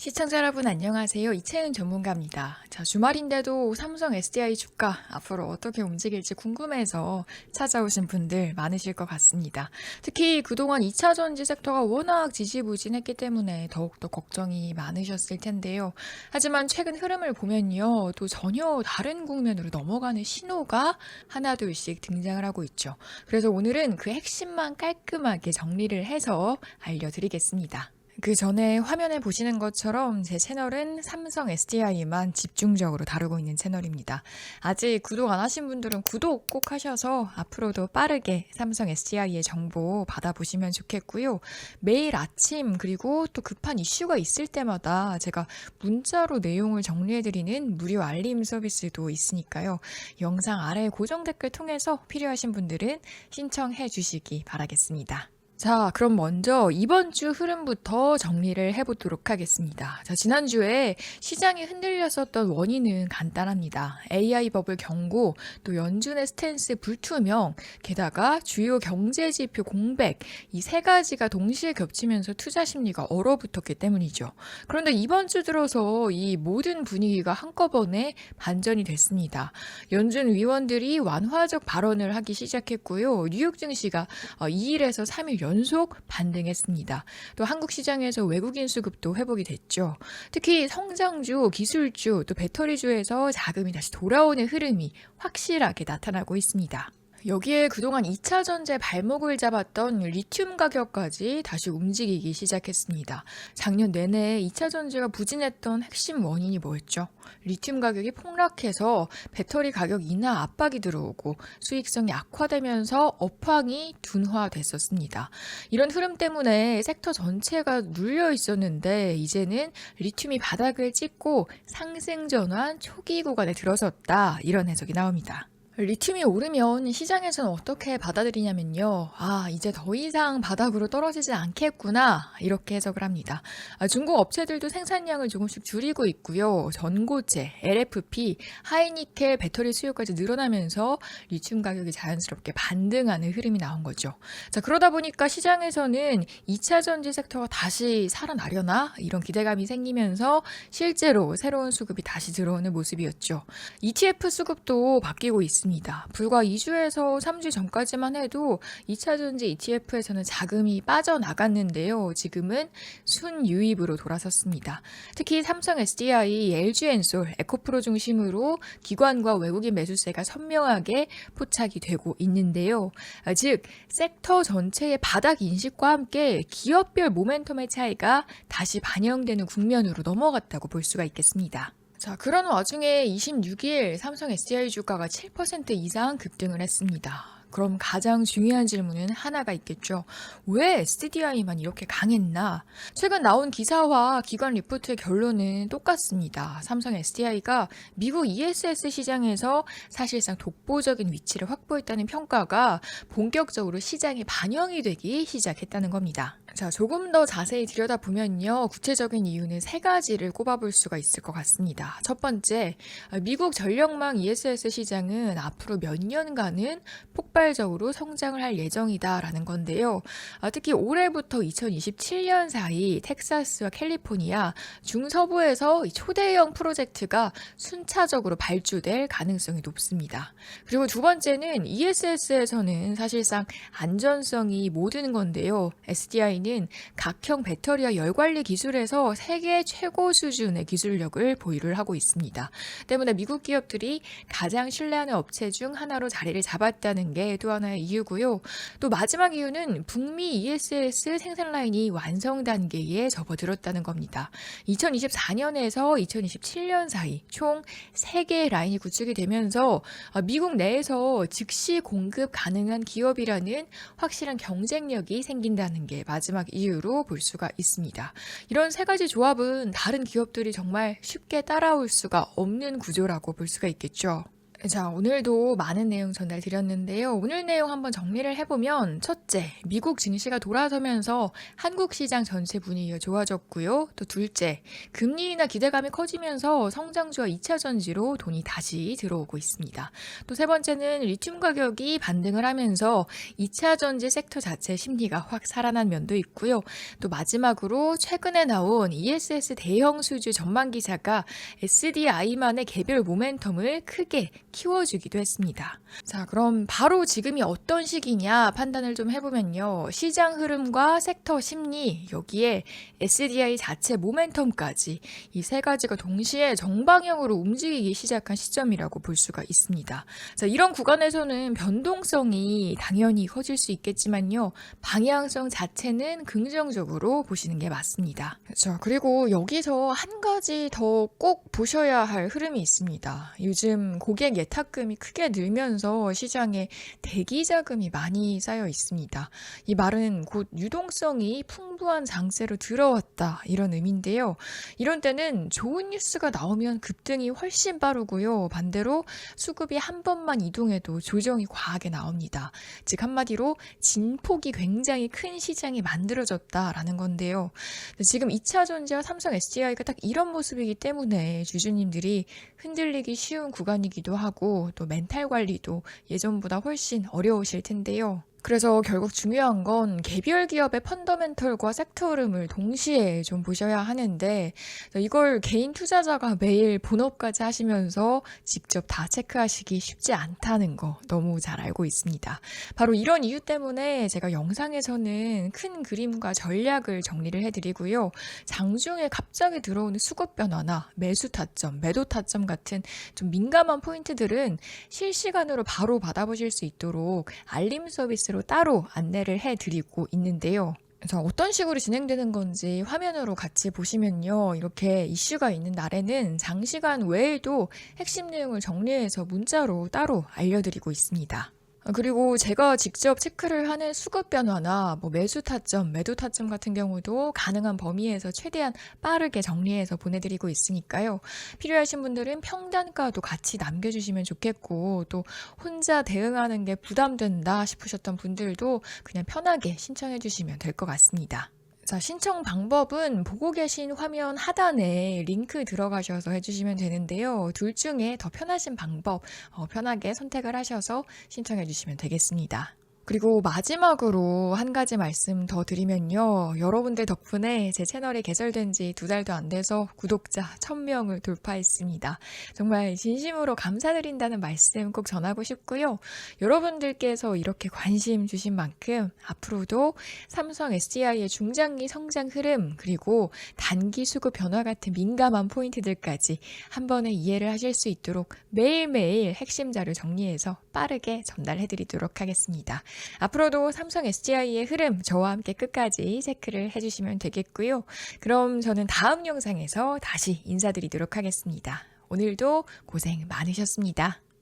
시청자 여러분 안녕하세요. 이채은 전문가입니다. 자, 주말인데도 삼성 SDI 주가 앞으로 어떻게 움직일지 궁금해서 찾아오신 분들 많으실 것 같습니다. 특히 그동안 2차 전지 섹터가 워낙 지지부진했기 때문에 더욱더 걱정이 많으셨을 텐데요. 하지만 최근 흐름을 보면요. 또 전혀 다른 국면으로 넘어가는 신호가 하나둘씩 등장을 하고 있죠. 그래서 오늘은 그 핵심만 깔끔하게 정리를 해서 알려드리겠습니다. 그 전에 화면에 보시는 것처럼 제 채널은 삼성 SDI만 집중적으로 다루고 있는 채널입니다. 아직 구독 안 하신 분들은 구독 꼭 하셔서 앞으로도 빠르게 삼성 SDI의 정보 받아보시면 좋겠고요. 매일 아침 그리고 또 급한 이슈가 있을 때마다 제가 문자로 내용을 정리해드리는 무료 알림 서비스도 있으니까요. 영상 아래 고정 댓글 통해서 필요하신 분들은 신청해 주시기 바라겠습니다. 자, 그럼 먼저 이번 주 흐름부터 정리를 해보도록 하겠습니다. 자, 지난주에 시장이 흔들렸었던 원인은 간단합니다. AI 버블 경고, 또 연준의 스탠스 불투명, 게다가 주요 경제지표 공백, 이 세 가지가 동시에 겹치면서 투자 심리가 얼어붙었기 때문이죠. 그런데 이번 주 들어서 이 모든 분위기가 한꺼번에 반전이 됐습니다. 연준 위원들이 완화적 발언을 하기 시작했고요. 뉴욕 증시가 2일에서 3일 연속 반등했습니다. 또 한국 시장에서 외국인 수급도 회복이 됐죠. 특히 성장주, 기술주, 또 배터리주에서 자금이 다시 돌아오는 흐름이 확실하게 나타나고 있습니다. 여기에 그동안 2차 전지의 발목을 잡았던 리튬 가격까지 다시 움직이기 시작했습니다. 작년 내내 2차 전지가 부진했던 핵심 원인이 뭐였죠? 리튬 가격이 폭락해서 배터리 가격 인하 압박이 들어오고 수익성이 악화되면서 업황이 둔화됐었습니다. 이런 흐름 때문에 섹터 전체가 눌려 있었는데 이제는 리튬이 바닥을 찍고 상승 전환 초기 구간에 들어섰다, 이런 해석이 나옵니다. 리튬이 오르면 시장에서는 어떻게 받아들이냐면요. 아, 이제 더 이상 바닥으로 떨어지지 않겠구나, 이렇게 해석을 합니다. 중국 업체들도 생산량을 조금씩 줄이고 있고요. 전고체, LFP, 하이니켈 배터리 수요까지 늘어나면서 리튬 가격이 자연스럽게 반등하는 흐름이 나온 거죠. 자, 그러다 보니까 시장에서는 2차 전지 섹터가 다시 살아나려나, 이런 기대감이 생기면서 실제로 새로운 수급이 다시 들어오는 모습이었죠. ETF 수급도 바뀌고 있습니다. 불과 2주에서 3주 전까지만 해도 2차 전지 ETF에서는 자금이 빠져나갔는데요. 지금은 순유입으로 돌아섰습니다. 특히 삼성 SDI, LG엔솔, 에코프로 중심으로 기관과 외국인 매수세가 선명하게 포착이 되고 있는데요. 즉 섹터 전체의 바닥 인식과 함께 기업별 모멘텀의 차이가 다시 반영되는 국면으로 넘어갔다고 볼 수가 있겠습니다. 자, 그런 와중에 26일 삼성 SDI 주가가 7% 이상 급등을 했습니다. 그럼 가장 중요한 질문은 하나가 있겠죠. 왜 SDI만 이렇게 강했나? 최근 나온 기사와 기관 리포트의 결론은 똑같습니다. 삼성 SDI가 미국 ESS 시장에서 사실상 독보적인 위치를 확보했다는 평가가 본격적으로 시장에 반영이 되기 시작했다는 겁니다. 자, 조금 더 자세히 들여다보면요. 구체적인 이유는 세 가지를 꼽아볼 수가 있을 것 같습니다. 첫 번째, 미국 전력망 ESS 시장은 앞으로 몇 년간은 폭발적으로 성장을 할 예정이다라는 건데요. 특히 올해부터 2027년 사이 텍사스와 캘리포니아, 중서부에서 초대형 프로젝트가 순차적으로 발주될 가능성이 높습니다. 그리고 두 번째는 ESS에서는 사실상 안전성이 모든 건데요. SDI는 각형 배터리와 열관리 기술에서 세계 최고 수준의 기술력을 보유를 하고 있습니다. 때문에 미국 기업들이 가장 신뢰하는 업체 중 하나로 자리를 잡았다는 게 또 하나의 이유고요. 또 마지막 이유는 북미 ESS 생산 라인이 완성 단계에 접어들었다는 겁니다. 2024년에서 2027년 사이 총 3개의 라인이 구축이 되면서 미국 내에서 즉시 공급 가능한 기업이라는 확실한 경쟁력이 생긴다는 게 마지막 이유로 볼 수가 있습니다. 이런 세 가지 조합은 다른 기업들이 정말 쉽게 따라올 수가 없는 구조라고 볼 수가 있겠죠. 자, 오늘도 많은 내용 전달드렸는데요. 오늘 내용 한번 정리를 해보면, 첫째, 미국 증시가 돌아서면서 한국 시장 전체 분위기가 좋아졌고요. 또 둘째, 금리 인하 기대감이 커지면서 성장주와 2차 전지로 돈이 다시 들어오고 있습니다. 또 세 번째는 리튬 가격이 반등을 하면서 2차 전지 섹터 자체 심리가 확 살아난 면도 있고요. 또 마지막으로 최근에 나온 ESS 대형 수주 전망 기사가 SDI만의 개별 모멘텀을 크게 키워주기도 했습니다. 자, 그럼 바로 지금이 어떤 시기냐 판단을 좀 해보면요. 시장 흐름과 섹터 심리, 여기에 SDI 자체 모멘텀까지 이 세 가지가 동시에 정방향으로 움직이기 시작한 시점이라고 볼 수가 있습니다. 자, 이런 구간에서는 변동성이 당연히 커질 수 있겠지만요. 방향성 자체는 긍정적으로 보시는 게 맞습니다. 자, 그리고 여기서 한 가지 더 꼭 보셔야 할 흐름이 있습니다. 요즘 고객 예탁금이 크게 늘면서 시장에 대기 자금이 많이 쌓여 있습니다. 이 말은 곧 유동성이 풍부한 장세로 들어왔다 이런 의미인데요. 이런 때는 좋은 뉴스가 나오면 급등이 훨씬 빠르고요. 반대로 수급이 한 번만 이동해도 조정이 과하게 나옵니다. 즉 한마디로 진폭이 굉장히 큰 시장이 만들어졌다라는 건데요. 지금 2차 전지와 삼성 SDI가 딱 이런 모습이기 때문에 주주님들이 흔들리기 쉬운 구간이기도 하고 또 멘탈 관리도 예전보다 훨씬 어려우실 텐데요. 그래서 결국 중요한 건 개별 기업의 펀더멘털과 섹터 흐름을 동시에 좀 보셔야 하는데 이걸 개인 투자자가 매일 본업까지 하시면서 직접 다 체크하시기 쉽지 않다는 거 너무 잘 알고 있습니다. 바로 이런 이유 때문에 제가 영상에서는 큰 그림과 전략을 정리를 해드리고요. 장중에 갑자기 들어오는 수급 변화나 매수 타점, 매도 타점 같은 좀 민감한 포인트들은 실시간으로 바로 받아보실 수 있도록 알림 서비스로 따로 안내를 해드리고 있는데요. 그래서 어떤 식으로 진행되는 건지 화면으로 같이 보시면요. 이렇게 이슈가 있는 날에는 장시간 외에도 핵심 내용을 정리해서 문자로 따로 알려드리고 있습니다. 그리고 제가 직접 체크를 하는 수급 변화나 매수 타점, 매도 타점 같은 경우도 가능한 범위에서 최대한 빠르게 정리해서 보내드리고 있으니까요. 필요하신 분들은 평단가도 같이 남겨주시면 좋겠고 또 혼자 대응하는 게 부담된다 싶으셨던 분들도 그냥 편하게 신청해 주시면 될 것 같습니다. 자, 신청 방법은 보고 계신 화면 하단에 링크 들어가셔서 해주시면 되는데요. 둘 중에 더 편하신 방법, 편하게 선택을 하셔서 신청해 주시면 되겠습니다. 그리고 마지막으로 한 가지 말씀 더 드리면요. 여러분들 덕분에 제 채널이 개설된 지 2달도 안 돼서 구독자 1000명을 돌파했습니다. 정말 진심으로 감사드린다는 말씀 꼭 전하고 싶고요. 여러분들께서 이렇게 관심 주신 만큼 앞으로도 삼성 SDI의 중장기 성장 흐름 그리고 단기 수급 변화 같은 민감한 포인트들까지 한 번에 이해를 하실 수 있도록 매일매일 핵심 자료 정리해서 빠르게 전달해드리도록 하겠습니다. 앞으로도 삼성 SDI의 흐름 저와 함께 끝까지 체크를 해주시면 되겠고요. 그럼 저는 다음 영상에서 다시 인사드리도록 하겠습니다. 오늘도 고생 많으셨습니다.